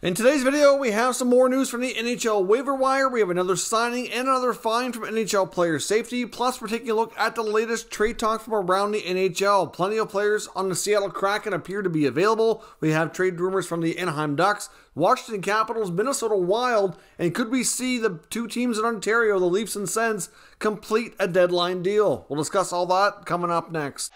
In today's video, we have some more news from the NHL waiver wire. We have another signing and another fine from NHL player safety. Plus, we're taking a look at the latest trade talk from around the NHL. Plenty of players on the Seattle Kraken appear to be available. We have trade rumors from the Anaheim Ducks, Washington Capitals, Minnesota Wild, and could we see the two teams in Ontario, the Leafs and Sens, complete a deadline deal? We'll discuss all that coming up next.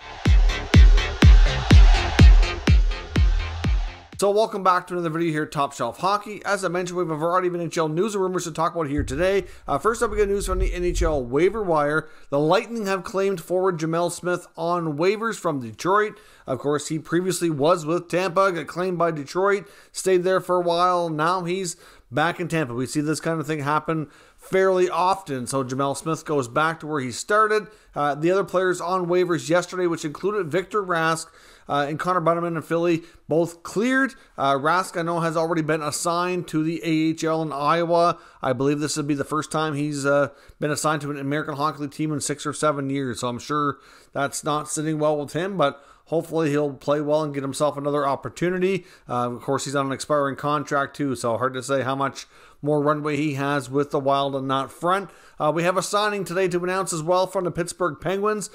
So welcome back to another video here at Top Shelf Hockey. As I mentioned, we have a variety of NHL news and rumors to talk about here today. First up, we get news from the NHL waiver wire. The Lightning have claimed forward Gemel Smith on waivers from Detroit. Of course, he previously was with Tampa, got claimed by Detroit, stayed there for a while. Now he's back in Tampa. We see this kind of thing happen fairly often. So Gemel Smith goes back to where he started. The other players on waivers yesterday, which included Victor Rask and Connor Bunnaman in Philly, both cleared. Rask, I know, has already been assigned to the AHL in Iowa. I believe this would be the first time he's been assigned to an American Hockey League team in 6 or 7 years. So I'm sure that's not sitting well with him, but hopefully he'll play well and get himself another opportunity. Of course, he's on an expiring contract too, so hard to say how much more runway he has with the Wild on that front. We have a signing today to announce as well from the Pittsburgh Penguins.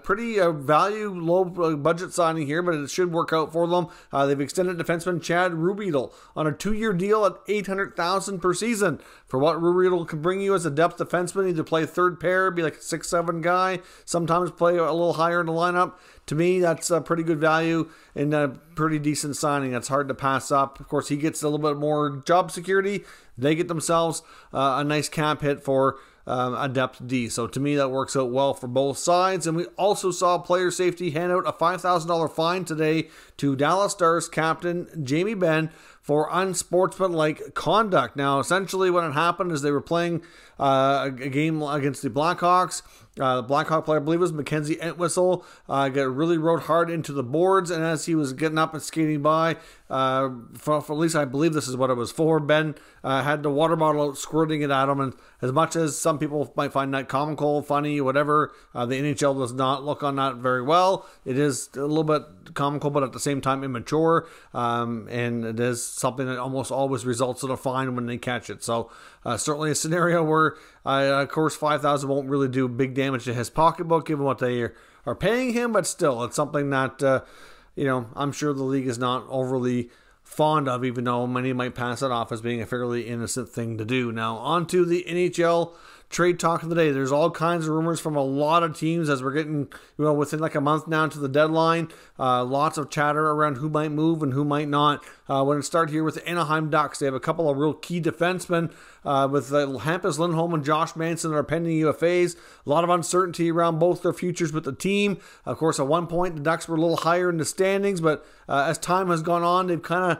Pretty value, low budget signing here, but it should work out for them. They've extended defenseman Chad Ruhwedel on a 2-year deal at $800,000 per season. For what Ruhwedel can bring you as a depth defenseman, either play third pair, be like a 6'7" guy, sometimes play a little higher in the lineup. To me, that's a pretty good value and a pretty decent signing. That's hard to pass up. Of course, he gets a little bit more job security. They get themselves a nice cap hit for a depth D. So to me, that works out well for both sides. And we also saw player safety hand out a $5,000 fine today to Dallas Stars captain Jamie Benn for unsportsmanlike conduct. Now, essentially what had happened is they were playing a game against the Blackhawks. The Blackhawk player, I believe it was Mackenzie Entwistle, got really rode hard into the boards, and as he was getting up and skating by, for at least I believe this is what it was for, Ben had the water bottle out, squirting it at him, and as much as some people might find that comical, funny, whatever, the NHL does not look on that very well. It is a little bit comical, but at the same time immature, and it is something that almost always results in a fine when they catch it. So certainly a scenario where, of course, $5,000 won't really do big damage to his pocketbook, given what they are paying him, but still, it's something that, I'm sure the league is not overly fond of, even though many might pass it off as being a fairly innocent thing to do. Now, on to the NHL trade talk of the day. There's all kinds of rumors from a lot of teams as we're getting, within like a month now to the deadline. Lots of chatter around who might move and who might not. We're going to start here with the Anaheim Ducks. They have a couple of real key defensemen with Hampus Lindholm and Josh Manson that are pending UFAs. A lot of uncertainty around both their futures with the team. Of course, at one point, the Ducks were a little higher in the standings, but as time has gone on, they've kind of,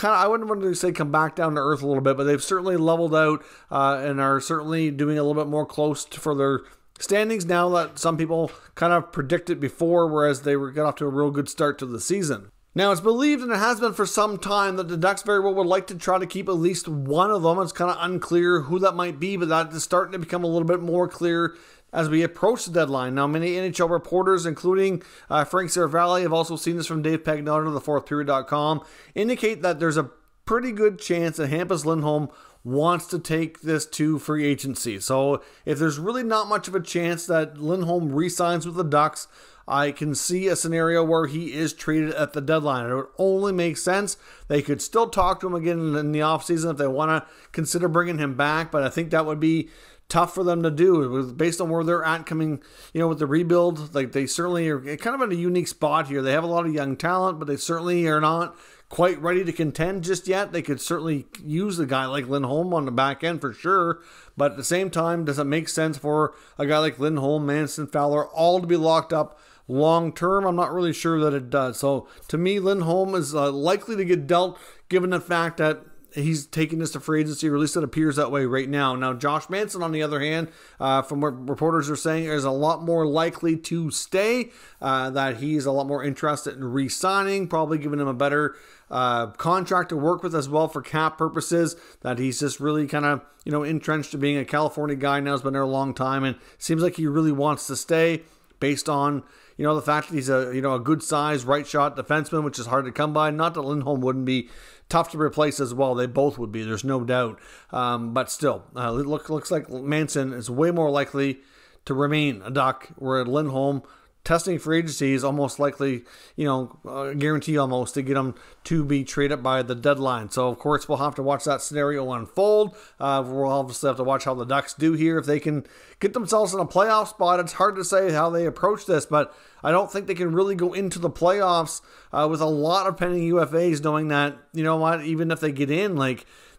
I wouldn't want to say come back down to earth a little bit, but they've certainly leveled out and are certainly doing a little bit more close for their standings now that some people kind of predicted before, whereas they got off to a real good start to the season. Now, it's believed, and it has been for some time, that the Ducks very well would like to try to keep at least one of them. It's kind of unclear who that might be, but that is starting to become a little bit more clear as we approach the deadline. Now, many NHL reporters, including Frank Seravalli, have also seen this from Dave Pagnotta of thefourthperiod.com, indicate that there's a pretty good chance that Hampus Lindholm wants to take this to free agency. So if there's really not much of a chance that Lindholm re-signs with the Ducks, I can see a scenario where he is traded at the deadline. It would only make sense. They could still talk to him again in the offseason if they want to consider bringing him back, but I think that would be tough for them to do based on where they're at coming, with the rebuild. Like, they certainly are kind of in a unique spot here. They have a lot of young talent, but they certainly are not quite ready to contend just yet. They could certainly use a guy like Lindholm on the back end for sure, but at the same time, does it make sense for a guy like Lindholm, Manson, Fowler, all to be locked up long term? I'm not really sure that it does. So to me, Lindholm is likely to get dealt, given the fact that he's taking this to free agency, or at least it appears that way right now. Now, Josh Manson, on the other hand, from what reporters are saying, is a lot more likely to stay, that he's a lot more interested in re-signing, probably giving him a better contract to work with as well for cap purposes, that he's just really kind of, entrenched to being a California guy now, has been there a long time, and seems like he really wants to stay based on, the fact that he's a good size right shot defenseman, which is hard to come by. Not that Lindholm wouldn't be tough to replace as well. They both would be, there's no doubt. But still, it looks like Manson is way more likely to remain a Duck, where Lindholm, testing free agency, is almost likely, a guarantee almost to get him to be traded by the deadline. So, of course, we'll have to watch that scenario unfold. We'll obviously have to watch how the Ducks do here. If they can get themselves in a playoff spot, it's hard to say how they approach this, but I don't think they can really go into the playoffs with a lot of pending UFAs, knowing that, even if they get in,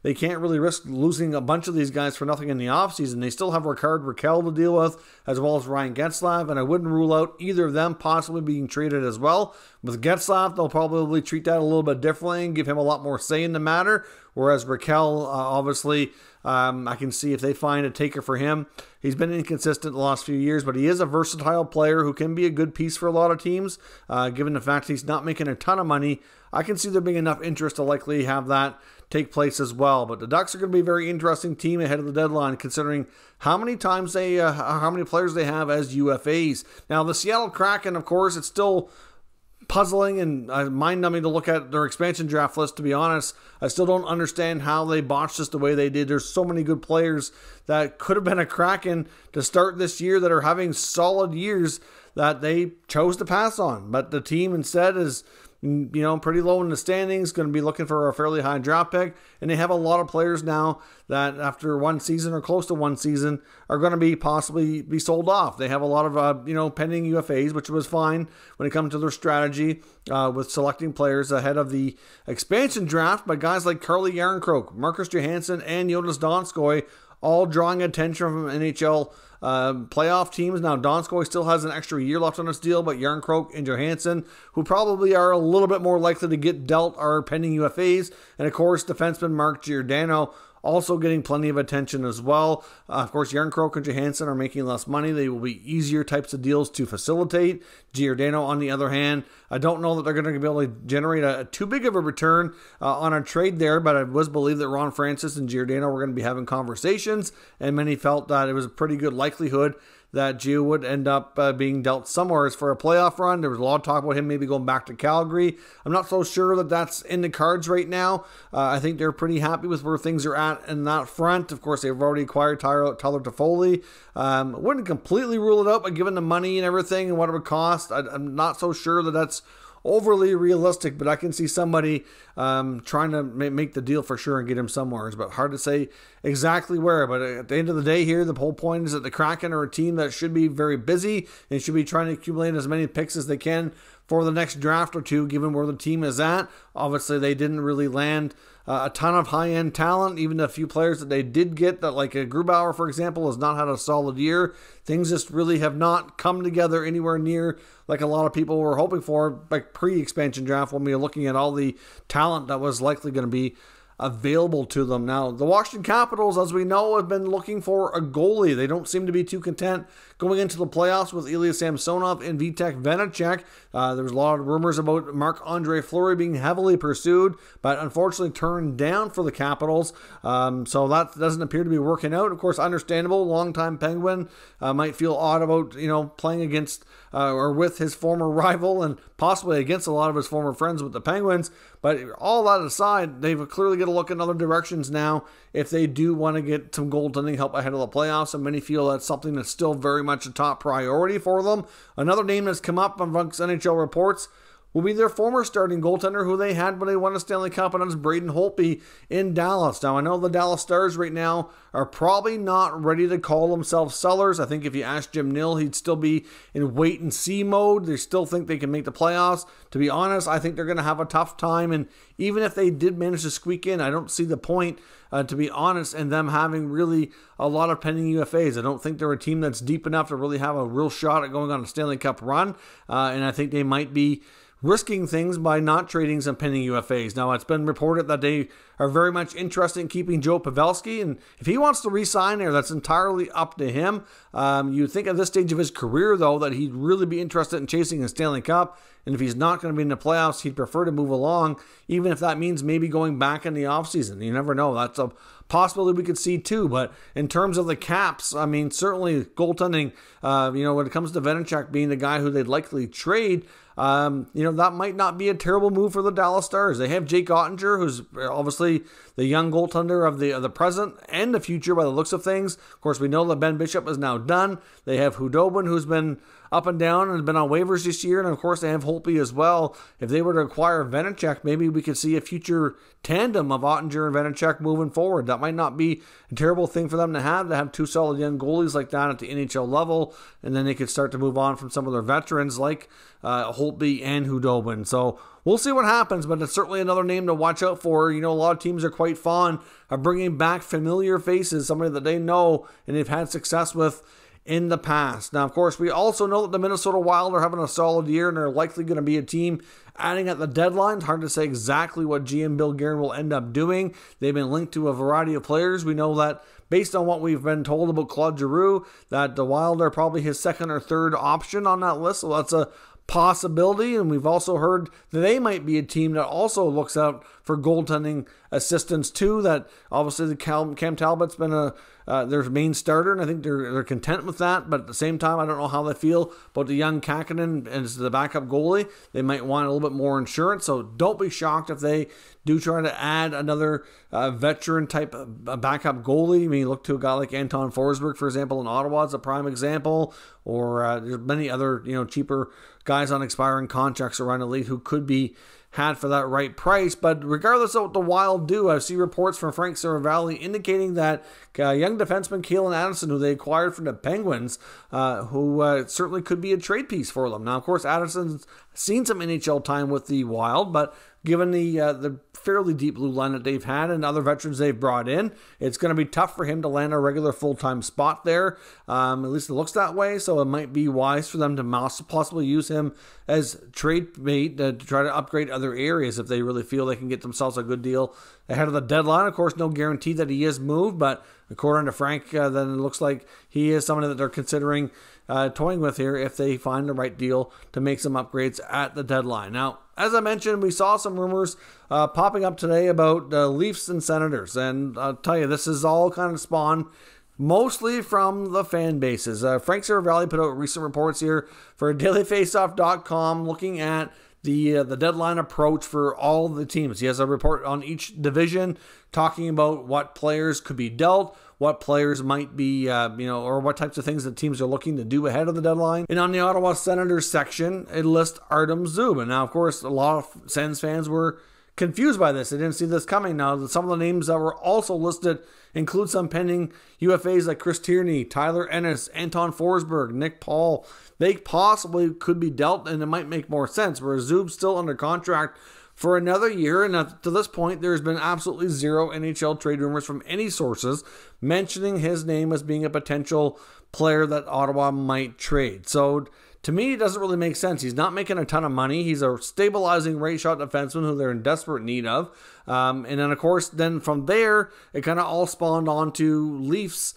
they can't really risk losing a bunch of these guys for nothing in the offseason. They still have Rickard Rakell to deal with, as well as Ryan Getzlaf, and I wouldn't rule out either of them possibly being traded as well. With Getzlaf, they'll probably treat that a little bit differently and give him a lot more say in the matter, whereas Rakell, obviously, I can see if they find a taker for him. He's been inconsistent the last few years, but he is a versatile player who can be a good piece for a lot of teams. Given the fact he's not making a ton of money, I can see there being enough interest to likely have that take place as well. But the Ducks are going to be a very interesting team ahead of the deadline, considering how many players they have as UFAs. Now, the Seattle Kraken, of course, it's still puzzling and mind-numbing to look at their expansion draft list, to be honest. I still don't understand how they botched this the way they did. There's so many good players that could have been a Kraken to start this year that are having solid years that they chose to pass on. But the team instead is pretty low in the standings, going to be looking for a fairly high draft pick, and they have a lot of players now that after one season or close to one season are going to possibly be sold off. They have a lot of pending UFAs, which was fine when it comes to their strategy with selecting players ahead of the expansion draft. But guys like Carly Järnkrok, Marcus Johansson, and Jonas Donskoy all drawing attention from NHL playoff teams. Now, Donskoy still has an extra year left on his deal, but Järnkrok and Johansson, who probably are a little bit more likely to get dealt, are pending UFAs. And, of course, defenseman Mark Giordano also getting plenty of attention as well. Of course, Järnkrok and Johansson are making less money. They will be easier types of deals to facilitate. Giordano, on the other hand, I don't know that they're going to be able to generate too big of a return on a trade there, but I was believed that Ron Francis and Giordano were going to be having conversations, and many felt that it was a pretty good likelihood that Gio would end up being dealt somewhere for a playoff run. There was a lot of talk about him maybe going back to Calgary. I'm not so sure that that's in the cards right now. I think they're pretty happy with where things are at in that front. Of course, they've already acquired Tyler Toffoli. Wouldn't completely rule it out, but given the money and everything and what it would cost, I'm not so sure that that's overly realistic, but I can see somebody trying to make the deal for sure and get him somewhere. But hard to say exactly where. But at the end of the day here, the whole point is that the Kraken are a team that should be very busy and should be trying to accumulate as many picks as they can for the next draft or two, given where the team is at. Obviously, they didn't really land a ton of high-end talent. Even a few players that they did get, that like a Grubauer, for example, has not had a solid year. Things just really have not come together anywhere near like a lot of people were hoping for, like pre-expansion draft, when we were looking at all the talent that was likely going to be available to them. Now, the Washington Capitals, as we know, have been looking for a goalie. They don't seem to be too content going into the playoffs with Ilya Samsonov and Vitek Vanacek. There was a lot of rumors about Marc-Andre Fleury being heavily pursued, but unfortunately turned down for the Capitals. So that doesn't appear to be working out. Of course, understandable. Longtime Penguin might feel odd about playing against or with his former rival and possibly against a lot of his former friends with the Penguins. But all that aside, they've clearly got to look in other directions now if they do want to get some goaltending help ahead of the playoffs, and many feel that's something that's still very much a top priority for them. Another name that's come up amongst NHL reports will be their former starting goaltender who they had when they won a Stanley Cup, and that's Braden Holtby in Dallas. Now, I know the Dallas Stars right now are probably not ready to call themselves sellers. I think if you ask Jim Nill, he'd still be in wait-and-see mode. They still think they can make the playoffs. To be honest, I think they're going to have a tough time, and even if they did manage to squeak in, I don't see the point, to be honest, in them having really a lot of pending UFAs. I don't think they're a team that's deep enough to really have a real shot at going on a Stanley Cup run, and I think they might be risking things by not trading some pending UFAs. Now, it's been reported that they are very much interested in keeping Joe Pavelski, and if he wants to re-sign there, that's entirely up to him. You'd think at this stage of his career, though, that he'd really be interested in chasing a Stanley Cup, and if he's not going to be in the playoffs, he'd prefer to move along, even if that means maybe going back in the offseason. You never know. That's a possibility we could see too. But in terms of the Caps, I mean, certainly goaltending, when it comes to Vanacek being the guy who they'd likely trade, that might not be a terrible move for the Dallas Stars. They have Jake Ottinger, who's obviously the young goaltender of the present and the future by the looks of things. Of course, we know that Ben Bishop is now done. They have Ruhwedel, who's been up and down and been on waivers this year, and of course they have Holtby as well. If they were to acquire Vanacek, maybe we could see a future tandem of Ottinger and Vanacek moving forward. That might not be a terrible thing for them to have two solid young goalies like that at the NHL level, and then they could start to move on from some of their veterans like Holtby and Ruhwedel. So we'll see what happens, but it's certainly another name to watch out for. A lot of teams are quite fond of bringing back familiar faces, somebody that they know and they've had success with in the past. Now, of course, we also know that the Minnesota Wild are having a solid year and they're likely going to be a team adding at the deadline. It's hard to say exactly what GM Bill Guerin will end up doing. They've been linked to a variety of players. We know that based on what we've been told about Claude Giroux, that the Wild are probably his second or third option on that list. So that's a possibility, and we've also heard that they might be a team that also looks out for goaltending assistance too. That obviously the Cam Talbot's been their main starter, and I think they're content with that. But at the same time, I don't know how they feel about the young Kakkonen as the backup goalie. They might want a little bit more insurance, so don't be shocked if they do try to add another veteran type backup goalie. I mean, you look to a guy like Anton Forsberg, for example, in Ottawa is a prime example, or there's many other cheaper guys on expiring contracts around the league who could be had for that right price. But regardless of what the Wild do, I see reports from Frank Seravalli indicating that young defenseman Kalen Addison, who they acquired from the Penguins, who certainly could be a trade piece for them. Now, of course, Addison's seen some NHL time with the Wild, but given the fairly deep blue line that they've had and other veterans they've brought in, it's going to be tough for him to land a regular full-time spot there. At least it looks that way, so it might be wise for them to possibly use him as trade bait to try to upgrade other areas if they really feel they can get themselves a good deal ahead of the deadline. Of course, no guarantee that he is moved, but according to Frank, then it looks like he is somebody that they're considering toying with here if they find the right deal to make some upgrades at the deadline. Now, as I mentioned, we saw some rumors popping up today about Leafs and Senators, and I'll tell you, this is all kind of spawned mostly from the fan bases. Frank Seravalli put out recent reports here for dailyfaceoff.com looking at the deadline approach for all the teams. He has a report on each division talking about what players could be dealt, what players might be, or what types of things that teams are looking to do ahead of the deadline. And on the Ottawa Senators section, it lists Artem Zubin. Now, of course, a lot of Sens fans were confused by this. They didn't see this coming. Now, some of the names that were also listed include some pending UFAs like Chris Tierney, Tyler Ennis, Anton Forsberg, Nick Paul. They possibly could be dealt, and it might make more sense, whereas Zub's still under contract for another year, and to this point, there's been absolutely zero NHL trade rumors from any sources mentioning his name as being a potential player that Ottawa might trade. So, to me, it doesn't really make sense. He's not making a ton of money. He's a stabilizing right shot defenseman who they're in desperate need of. And then, of course, then from there, it kind of all spawned onto Leafs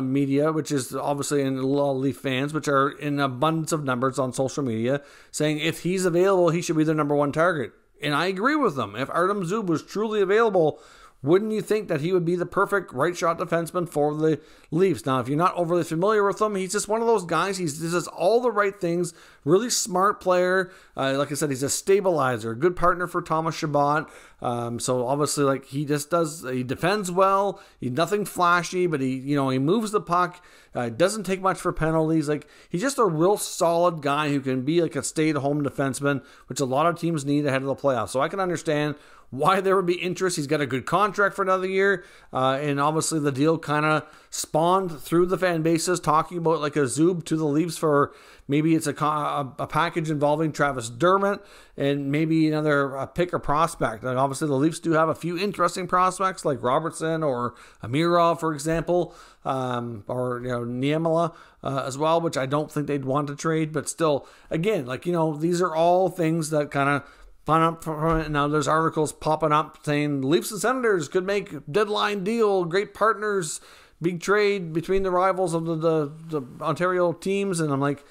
media, which is obviously in a lot of Leaf fans, which are in abundance of numbers on social media, saying if he's available, he should be their number one target. And I agree with them. If Artem Zub was truly available, wouldn't you think that he would be the perfect right shot defenseman for the Leafs? Now, if you're not overly familiar with him, he's just one of those guys. He does all the right things. Really smart player. Like I said, he's a stabilizer, a good partner for Thomas Chabot. So obviously, he defends well. He's nothing flashy, but he moves the puck. Doesn't take much for penalties. He's just a real solid guy who can be like a stay-at-home defenseman, which a lot of teams need ahead of the playoffs. So I can understand why there would be interest. He's got a good contract for another year, and obviously the deal kind of spawned through the fan bases talking about like a Zub to the Leafs for maybe it's a package involving Travis Dermott and maybe another pick or prospect. And obviously the Leafs do have a few interesting prospects like Robertson or Amirov, for example, or Niemela as well, which I don't think they'd want to trade, but still, again, these are all things that kind of fun up from it. Now there's articles popping up saying Leafs and Senators could make deadline deal, great partners, big trade between the rivals of the Ontario teams, and I'm like,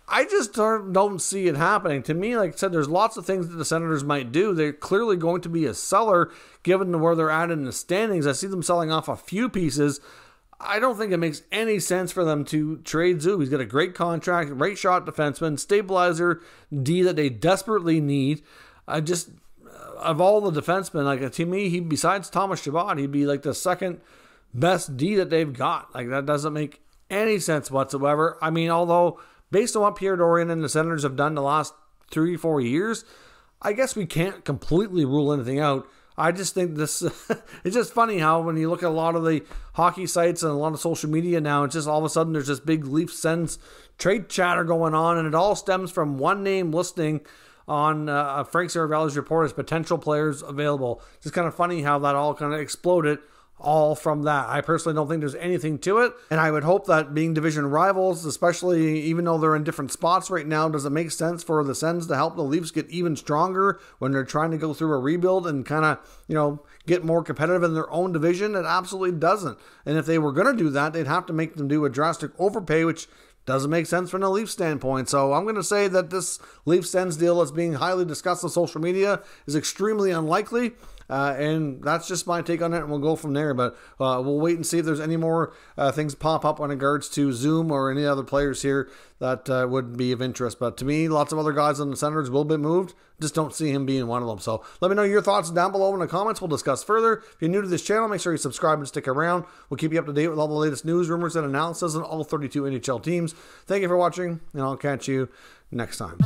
I just don't see it happening. To me, like I said, there's lots of things that the Senators might do. They're clearly going to be a seller given where they're at in the standings. I see them selling off a few pieces. I don't think it makes any sense for them to trade Zub. He's got a great contract, right shot defenseman, stabilizer D that they desperately need. Of all the defensemen, like to me, besides Thomas Chabot, he'd be like the second best D that they've got. Like that doesn't make any sense whatsoever. I mean, although based on what Pierre Dorion and the Senators have done the last 3-4 years, I guess we can't completely rule anything out. I just think this, it's just funny how when you look at a lot of the hockey sites and a lot of social media now, it's just all of a sudden there's this big Leafs Sens trade chatter going on, and it all stems from one name listing on Frank Seravalli's report as potential players available. It's just kind of funny how that all kind of exploded all from that. I personally don't think there's anything to it, and I would hope that being division rivals, especially even though they're in different spots right now, does it make sense for the Sens to help the Leafs get even stronger when they're trying to go through a rebuild and kind of, get more competitive in their own division? It absolutely doesn't. And if they were going to do that, they'd have to make them do a drastic overpay, which doesn't make sense from a Leafs standpoint. So I'm going to say that this Leafs Sens deal that's being highly discussed on social media is extremely unlikely. And that's just my take on it, and we'll go from there. But we'll wait and see if there's any more things pop up in regards to Zoom or any other players here that would be of interest. But to me, lots of other guys on the Senators will be moved. Just don't see him being one of them. So let me know your thoughts down below in the comments. We'll discuss further. If you're new to this channel, make sure you subscribe and stick around. We'll keep you up to date with all the latest news, rumors, and analysis on all 32 NHL teams. Thank you for watching, and I'll catch you next time.